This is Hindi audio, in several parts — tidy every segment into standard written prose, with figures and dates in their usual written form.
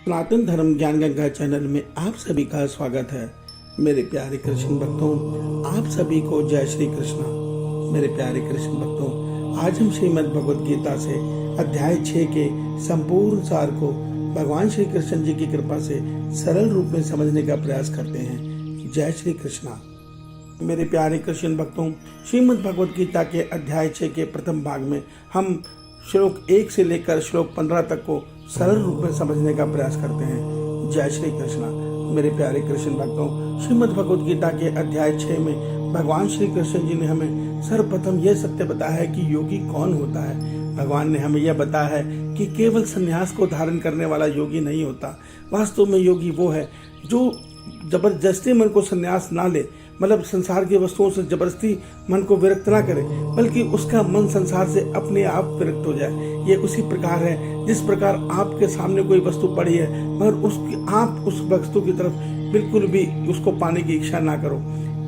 सनातन धर्म ज्ञान गंगा चैनल में आप सभी का स्वागत है। मेरे प्यारे कृष्ण भक्तों, आप सभी को जय श्री कृष्ण। मेरे प्यारे कृष्ण भक्तों, आज हम श्रीमद् भगवद गीता से अध्याय 6 के संपूर्ण सार को भगवान श्री कृष्ण जी की कृपा से सरल रूप में समझने का प्रयास करते हैं। जय श्री कृष्णा। मेरे प्यारे कृष्ण भक्तों, श्रीमद् भगवद गीता के अध्याय 6 के प्रथम भाग में हम श्लोक 1 से लेकर श्लोक 15 तक को सरल रूप में समझने का प्रयास करते हैं। जय श्री कृष्णा। मेरे प्यारे कृष्ण भक्तों, श्रीमद् भगवद गीता के अध्याय 6 में भगवान श्री कृष्ण जी ने हमें सर्वप्रथम यह सत्य बताया है कि योगी कौन होता है। भगवान ने हमें यह बताया है कि केवल संन्यास को धारण करने वाला योगी नहीं होता। वास्तव में योगी वो है जो जबरदस्ती मन को संन्यास ना ले, मतलब संसार की वस्तुओं से जबरदस्ती मन को विरक्त ना करे, बल्कि उसका मन संसार से अपने आप विरक्त हो जाए। ये उसी प्रकार है जिस प्रकार आपके सामने कोई वस्तु पड़ी है मगर आप उस वस्तु की तरफ बिल्कुल भी उसको पाने की इच्छा ना करो।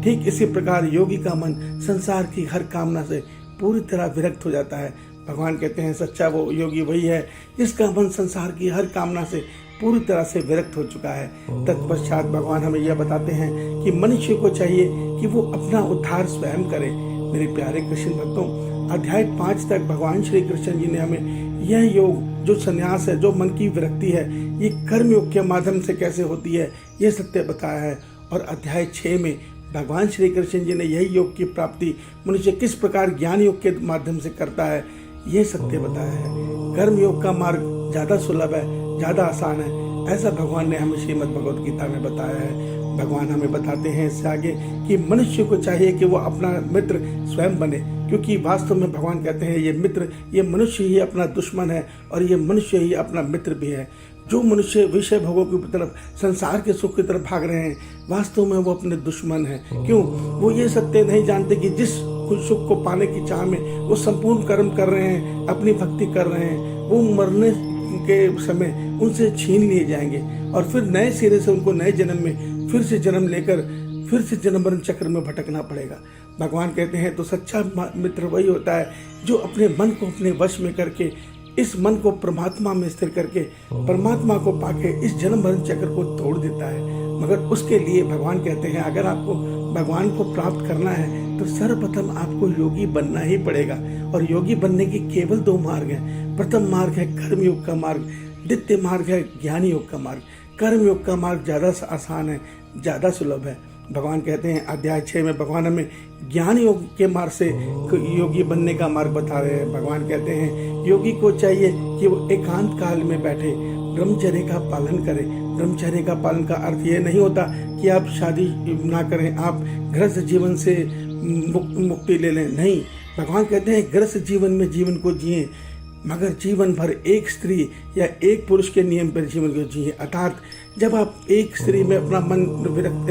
ठीक इसी प्रकार योगी का मन संसार की हर कामना से पूरी तरह विरक्त हो जाता है। भगवान कहते हैं सच्चा वो योगी वही है जिसका मन संसार की हर कामना से पूरी तरह से विरक्त हो चुका है। तत्पश्चात भगवान हमें यह बताते हैं कि मनुष्य को चाहिए कि वो अपना उद्धार स्वयं करे। मेरे प्यारे कृष्ण भक्तों, अध्याय 5 तक भगवान श्री कृष्ण जी ने हमें यह योग जो संन्यास है, जो मन की विरक्ति है, ये कर्म योग के माध्यम से कैसे होती है, यह सत्य बताया है। और अध्याय 6 में भगवान श्री कृष्ण जी ने यही योग की प्राप्ति मनुष्य किस प्रकार ज्ञान योग के माध्यम से करता है, ये सत्य बताया है। कर्म योग का मार्ग ज्यादा सुलभ है, ज्यादा आसान है, ऐसा भगवान ने हमें श्रीमद् भगवद गीता में बताया है। भगवान हमें बताते हैं इससे आगे कि मनुष्य को चाहिए कि वो अपना मित्र स्वयं बने, क्योंकि वास्तव में भगवान कहते हैं ये मित्र, ये मनुष्य ही अपना दुश्मन है और ये मनुष्य ही अपना मित्र भी है। जो मनुष्य विषय भोगों की तरफ, संसार के सुख की तरफ भाग रहे हैं, वास्तव में वो अपने दुश्मन है। क्यों? वो ये सत्य नहीं जानते कि जिस सुख को पाने की चाह में वो संपूर्ण कर्म कर रहे हैं, अपनी भक्ति कर रहे हैं, वो मरने के समय उनसे छीन लिए जाएंगे और फिर नए सिरे से उनको नए जन्म में फिर से जन्म लेकर फिर से जन्म मरण चक्र में भटकना पड़ेगा। भगवान कहते हैं तो सच्चा मित्र वही होता है जो अपने मन को अपने वश में करके, इस मन को परमात्मा में स्थिर करके, परमात्मा को पाके इस जन्म मरण चक्र को तोड़ देता है। मगर उसके लिए भगवान कहते हैं अगर आपको भगवान को प्राप्त करना है तो सर्वप्रथम आपको योगी बनना ही पड़ेगा। और योगी बनने के केवल 2 मार्ग हैं। प्रथम मार्ग है कर्म योग का मार्ग, द्वितीय मार्ग है ज्ञान योग का मार्ग। कर्म योग का मार्ग ज्यादा आसान है, ज्यादा सुलभ है। भगवान कहते हैं अध्याय 6 में भगवान हमें ज्ञान योग के मार्ग से योगी बनने का मार्ग बता रहे हैं। भगवान कहते हैं योगी को चाहिए कि वो एकांत काल में बैठे, ब्रह्मचर्य का पालन करे। ब्रह्मचर्य का पालन का अर्थ ये नहीं होता कि आप शादी ना करें, आप गृहस्थ जीवन से मुक्ति ले लें, नहीं। भगवान कहते हैं गृहस्थ जीवन में जीवन को जिए, मगर जीवन भर एक स्त्री या एक पुरुष के नियम पर जीवन को जिए। अर्थात जब आप एक स्त्री में अपना मन विरक्त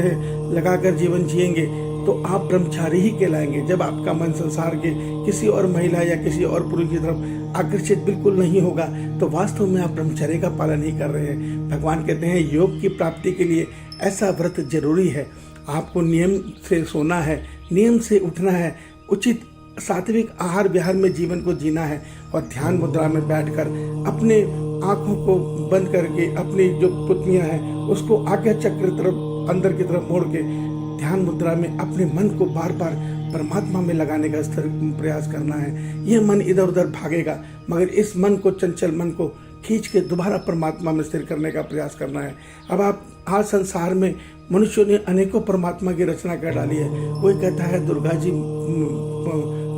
लगाकर जीवन जिएंगे तो आप ब्रह्मचारी ही कहलाएंगे। जब आपका मन संसार के किसी और महिला या किसी और पुरुष की तरफ आकर्षित बिल्कुल नहीं होगा तो वास्तव में आप ब्रह्मचर्य का पालन ही कर रहे हैं। भगवान कहते हैं योग की प्राप्ति के लिए ऐसा व्रत जरूरी है। आपको नियम से सोना है, नियम से उठना है, उचित सात्विक आहार विहार में जीवन को जीना है और ध्यान मुद्रा में बैठकर अपने आंखों को बंद करके अपनी जो पुतलियां हैं उसको आज्ञा चक्र तरफ अंदर की तरफ मोड़ के ध्यान मुद्रा में अपने मन को बार बार परमात्मा में लगाने का स्थिर प्रयास करना है। यह मन इधर उधर भागेगा, मगर इस मन को, चंचल मन को खींच के दोबारा परमात्मा में स्थिर करने का प्रयास करना है। अब आप आज संसार में मनुष्यों ने अनेकों परमात्मा की रचना कर डाली है। कोई कहता है दुर्गा जी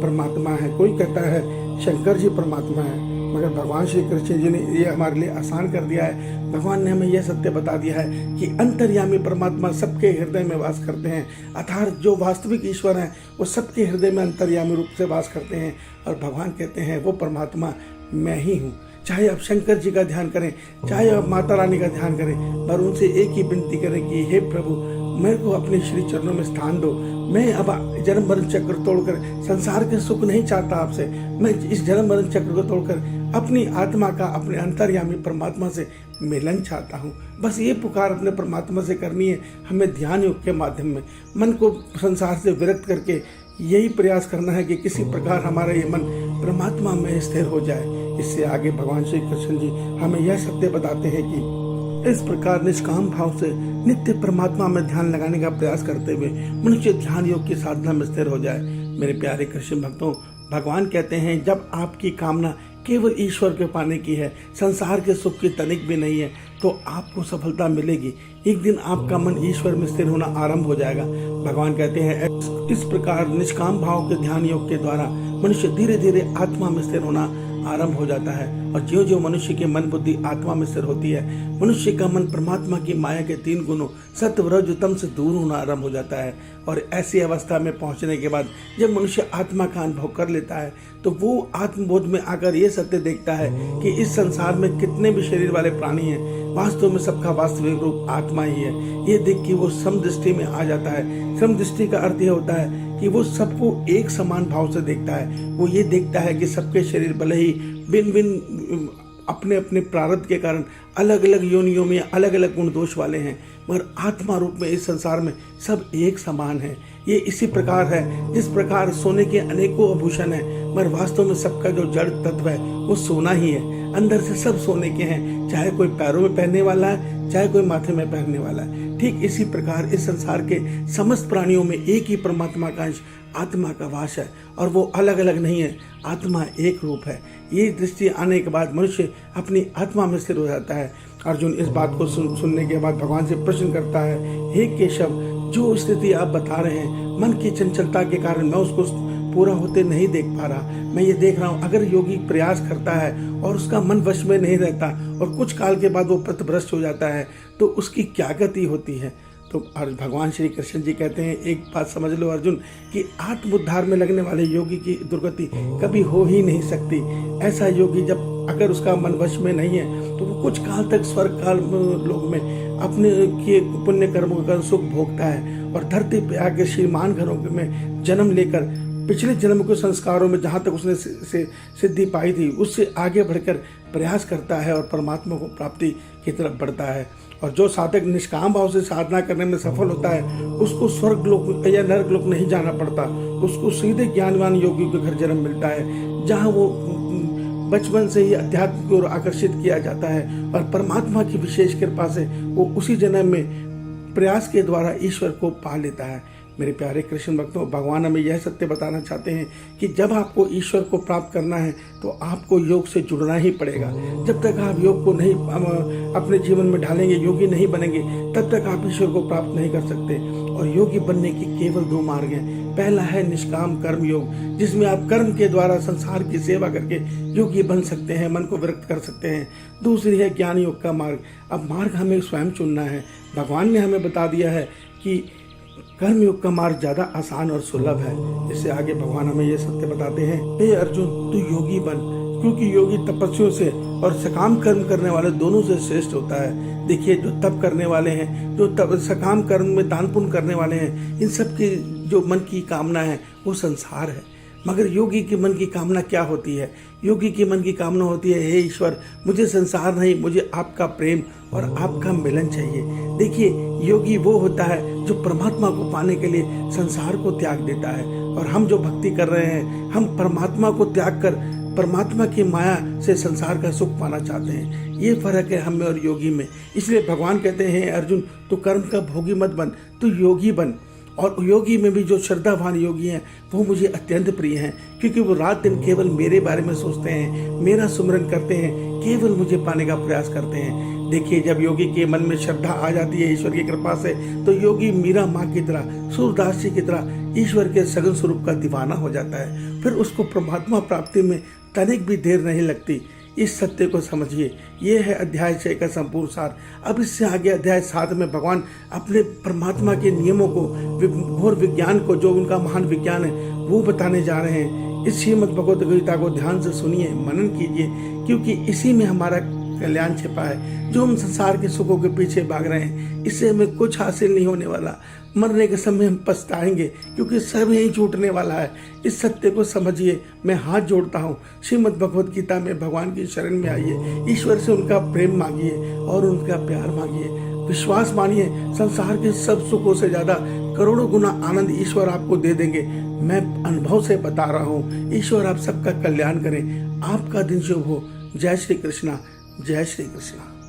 परमात्मा है, कोई कहता है शंकर जी परमात्मा है, मगर भगवान श्री कृष्ण जी ने ये हमारे लिए आसान कर दिया है। भगवान ने हमें यह सत्य बता दिया है कि अंतर्यामी परमात्मा सबके हृदय में वास करते हैं। अर्थात जो वास्तविक ईश्वर हैं वो सबके हृदय में अंतर्यामी रूप से वास करते हैं। और भगवान कहते हैं वो परमात्मा मैं ही हूँ। चाहे आप शंकर जी का ध्यान करें, चाहे आप माता रानी का ध्यान करें, पर उनसे एक ही विनती करें कि हे प्रभु मेरे को अपने श्री चरणों में स्थान दो। मैं अब जन्म मरण चक्र तोड़कर संसार के सुख नहीं चाहता आपसे, मैं इस जन्म मरण चक्र को तोड़कर अपनी आत्मा का, अपने अंतर्यामी परमात्मा से मिलन चाहता हूँ। बस ये पुकार अपने परमात्मा से करनी है। हमें ध्यान योग के माध्यम में मन को संसार से विरक्त करके यही प्रयास करना है कि किसी प्रकार हमारा ये मन परमात्मा में स्थिर हो जाए। इससे आगे भगवान श्री कृष्ण जी हमें यह सत्य बताते हैं कि इस प्रकार निष्काम भाव से नित्य परमात्मा में ध्यान लगाने का प्रयास करते हुए मनुष्य ध्यान योग की साधना में स्थिर हो जाए। मेरे प्यारे कृष्ण भक्तों, भगवान कहते हैं जब आपकी कामना केवल ईश्वर के पाने की है, संसार के सुख की तनिक भी नहीं है, तो आपको सफलता मिलेगी। एक दिन आपका मन ईश्वर में स्थिर होना आरंभ हो जाएगा। भगवान कहते हैं इस प्रकार निष्काम भाव के ध्यान योग के द्वारा मनुष्य धीरे धीरे आत्मा में स्थिर होना आरंभ हो जाता है। और ज्यों ज्यों मनुष्य की मन बुद्धि आत्मा में स्थिर होती है, मनुष्य का मन परमात्मा की माया के 3 गुणों सत्व रज तम से दूर होना आरंभ हो जाता है। और ऐसी अवस्था में पहुंचने के बाद जब मनुष्य आत्मा का अनुभव कर लेता है, तो वो आत्मबोध में आकर ये सत्य देखता है कि इस संसार में कितने भी शरीर वाले प्राणी हैं, वास्तव में सबका वास्तविक रूप आत्मा ही है। ये देख के वो समदृष्टि में आ जाता है। समदृष्टि का अर्थ यह होता है कि वो सबको एक समान भाव से देखता है। वो ये देखता है कि सबके शरीर भले ही भिन्न भिन्न अपने अपने प्रारब्ध के कारण अलग अलग योनियों में अलग अलग गुण दोष वाले हैं, मगर आत्मा रूप में इस संसार में सब एक समान है। ये इसी प्रकार है जिस प्रकार सोने के अनेकों आभूषण हैं, मगर वास्तव में सबका जो जड़ तत्व है वो सोना ही है। अंदर से सब सोने के हैं, चाहे कोई पैरों में पहनने वाला है, चाहे कोई माथे में पहनने वाला है। ठीक इसी प्रकार इस संसार के समस्त प्राणियों में एक ही परमात्मा का अंश आत्मा का वास है, और वो अलग अलग नहीं है, आत्मा एक रूप है। ये दृष्टि आने के बाद मनुष्य अपनी आत्मा में स्थिर हो जाता है। अर्जुन इस बात को सुनने के बाद भगवान से प्रश्न करता है, हे केशव, जो स्थिति आप बता रहे हैं, मन की चंचलता के कारण मैं उसको पूरा होते नहीं देख पा रहा। मैं ये देख रहा हूँ, अगर योगी प्रयास करता है और उसका मन वश में नहीं रहता और कुछ काल के बाद वो पथभ्रष्ट हो जाता है, तो उसकी क्या गति होती है। तो भगवान श्री कृष्ण जी कहते हैं, एक बात समझ लो अर्जुन, कि आत्मोद्धार में लगने वाले योगी की दुर्गति कभी हो ही नहीं सकती। ऐसा योगी जब अगर उसका मन वश में नहीं है, तो वो कुछ काल तक स्वर्ग काल लोक में अपने किए पुण्य कर्मों का सुख भोगता है, और धरती पे आके श्रीमान घरों में जन्म लेकर पिछले जन्म के संस्कारों में जहाँ तक उसने सिद्धि पाई थी, उससे आगे बढ़कर प्रयास करता है और परमात्मा को प्राप्ति की तरफ बढ़ता है। और जो साधक निष्काम भाव से साधना करने में सफल होता है, उसको स्वर्ग लोक या नरक लोक नहीं जाना पड़ता, उसको सीधे ज्ञानवान योगियों के घर जन्म मिलता है, जहाँ वो बचपन से ही अध्यात्म की ओर आकर्षित किया जाता है, और परमात्मा की विशेष कृपा से वो उसी जन्म में प्रयास के द्वारा ईश्वर को पा लेता है। मेरे प्यारे कृष्ण भक्तों, भगवान हमें यह सत्य बताना चाहते हैं कि जब आपको ईश्वर को प्राप्त करना है, तो आपको योग से जुड़ना ही पड़ेगा। जब तक आप योग को नहीं अपने जीवन में ढालेंगे, योगी नहीं बनेंगे, तब तक आप ईश्वर को प्राप्त नहीं कर सकते। और योगी बनने की केवल 2 मार्ग हैं। पहला है निष्काम कर्म योग, जिसमें आप कर्म के द्वारा संसार की सेवा करके योगी बन सकते हैं, मन को विरक्त कर सकते हैं। दूसरी है ज्ञान योग का मार्ग। अब मार्ग हमें स्वयं चुनना है। भगवान ने हमें बता दिया है कि कर्म योग का मार्ग ज्यादा आसान और सुलभ है। इससे आगे भगवान हमें यह सत्य बताते हैं, हे अर्जुन, तू योगी बन, क्योंकि योगी तपस्वियों से और सकाम कर्म करने वाले दोनों से श्रेष्ठ होता है। देखिए, जो तप करने वाले हैं, जो सकाम कर्म में दान पुण्य करने वाले हैं, इन सब की जो मन की कामना है वो संसार है। मगर योगी के मन की कामना क्या होती है? योगी के मन की कामना होती है, हे ईश्वर, मुझे संसार नहीं, मुझे आपका प्रेम और आपका मिलन चाहिए। देखिए, योगी वो होता है जो परमात्मा को पाने के लिए संसार को त्याग देता है, और हम जो भक्ति कर रहे हैं, हम परमात्मा को त्याग कर परमात्मा की माया से संसार का सुख पाना चाहते हैं। ये फर्क है हमें और योगी में। इसलिए भगवान कहते हैं, अर्जुन, तू कर्म का भोगी मत बन, तू योगी बन। और योगी में भी जो श्रद्धावान योगी हैं, वो मुझे अत्यंत प्रिय हैं, क्योंकि वो रात दिन केवल मेरे बारे में सोचते हैं, मेरा सुमरन करते हैं, केवल मुझे पाने का प्रयास करते हैं। देखिए, जब योगी के मन में श्रद्धा आ जाती है ईश्वर की कृपा से, तो योगी मीरा माँ की तरह, सूरदास जी की तरह ईश्वर के सगुण स्वरूप का दीवाना हो जाता है। फिर उसको परमात्मा प्राप्ति में तनिक भी देर नहीं लगती। इस सत्य को समझिए। ये है अध्याय 6 का संपूर्ण सार। अब इससे आगे अध्याय 7 में भगवान अपने परमात्मा के नियमों को, घोर विज्ञान को, जो उनका महान विज्ञान है, वो बताने जा रहे हैं। इस श्रीमद् भगवद गीता को ध्यान से सुनिए, मनन कीजिए, क्योंकि इसी में हमारा कल्याण छिपा है। जो हम संसार के सुखों के पीछे भाग रहे हैं, इससे हमें कुछ हासिल नहीं होने वाला। मरने के समय हम पछताएंगे, क्योंकि सब यही छूटने वाला है। इस सत्य को समझिए। मैं हाथ जोड़ता हूँ, श्रीमद् भगवद गीता में भगवान की शरण में आइए, ईश्वर से उनका प्रेम मांगिए और उनका प्यार मांगिए। विश्वास मानिए, संसार के सब सुखों से ज्यादा करोड़ों गुना आनंद ईश्वर आपको दे देंगे। मैं अनुभव से बता रहा हूँ। ईश्वर आप सबका कल्याण करें। आपका दिन शुभ हो। जय श्री कृष्णा, जय श्री कृष्णा।